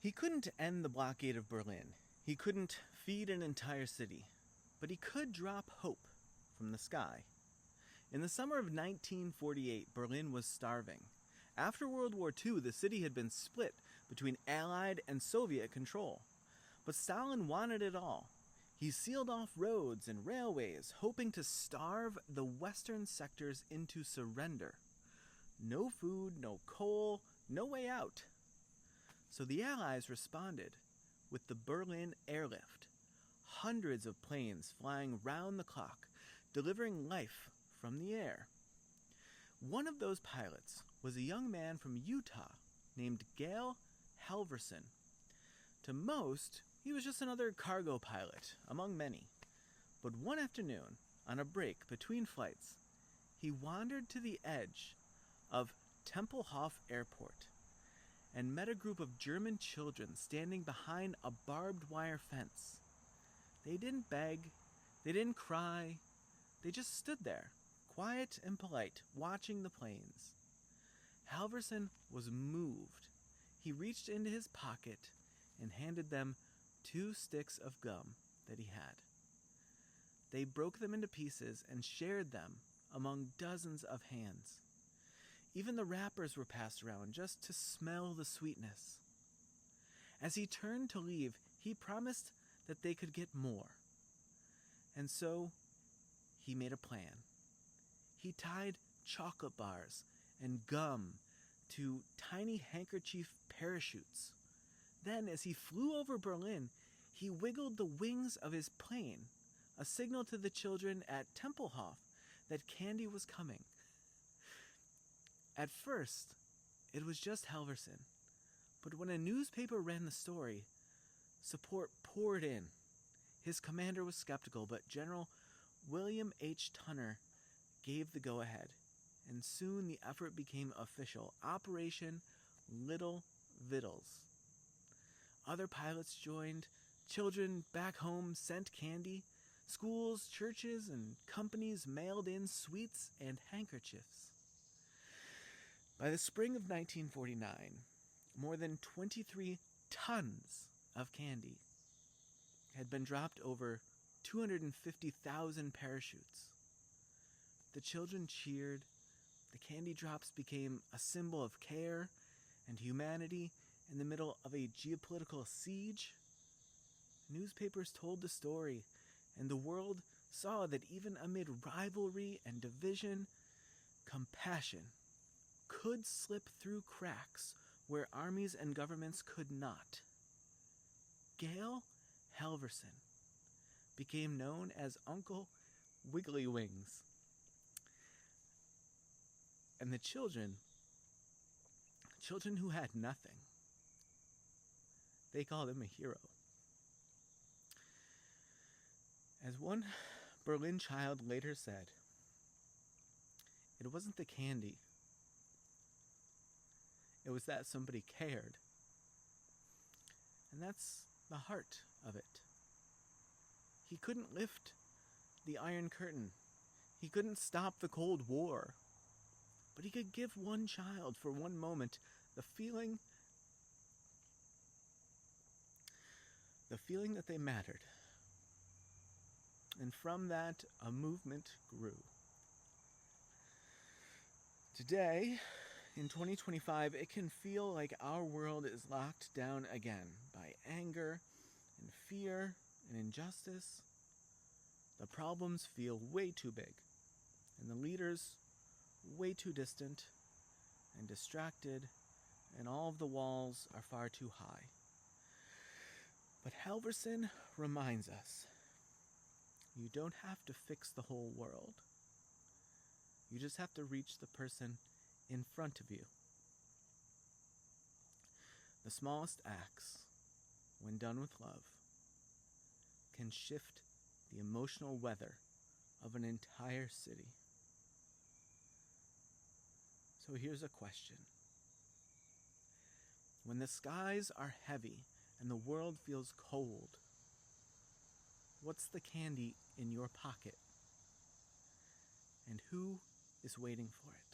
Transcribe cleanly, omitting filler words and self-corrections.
He couldn't end the blockade of Berlin. He couldn't feed an entire city. But he could drop hope from the sky. In the summer of 1948, Berlin was starving. After World War II, the city had been split between Allied and Soviet control. But Stalin wanted it all. He sealed off roads and railways, hoping to starve the western sectors into surrender. No food, no coal, no way out. So the Allies responded with the Berlin Airlift. Hundreds of planes flying round the clock, delivering life from the air. One of those pilots was a young man from Utah named Gail Halvorsen. To most, he was just another cargo pilot, among many. But one afternoon, on a break between flights, he wandered to the edge of Tempelhof Airport and met a group of German children standing behind a barbed wire fence. They didn't beg, they didn't cry, they just stood there, quiet and polite, watching the planes. Halvorsen was moved. He reached into his pocket and handed them 2 sticks of gum that he had. They broke them into pieces and shared them among dozens of hands. Even the wrappers were passed around just to smell the sweetness. As he turned to leave, he promised that they could get more. And so he made a plan. He tied chocolate bars and gum to tiny handkerchief parachutes. Then, as he flew over Berlin, he wiggled the wings of his plane, a signal to the children at Tempelhof that candy was coming. At first, it was just Halvorsen, but when a newspaper ran the story, support poured in. His commander was skeptical, but General William H. Tunner gave the go-ahead, and soon the effort became official. Operation Little Vittles. Other pilots joined. Children back home sent candy. Schools, churches, and companies mailed in sweets and handkerchiefs. By the spring of 1949, more than 23 tons of candy had been dropped over 250,000 parachutes. The children cheered. The candy drops became a symbol of care and humanity in the middle of a geopolitical siege. Newspapers told the story, and the world saw that even amid rivalry and division, compassion could slip through cracks where armies and governments could not. Gail Halvorsen became known as Uncle Wiggly Wings. And the children who had nothing, they called him a hero. As one Berlin child later said, it wasn't the candy. It was that somebody cared. And that's the heart of it. He couldn't lift the Iron Curtain. He couldn't stop the Cold War. But he could give one child for one moment the feeling that they mattered. And from that, a movement grew. Today, in 2025, it can feel like our world is locked down again by anger and fear and injustice. The problems feel way too big, and the leaders way too distant and distracted, and all of the walls are far too high. But Halvorsen reminds us, you don't have to fix the whole world. You just have to reach the person in front of you. The smallest acts, when done with love, can shift the emotional weather of an entire city. So here's a question. When the skies are heavy and the world feels cold, what's the candy in your pocket? And who is waiting for it?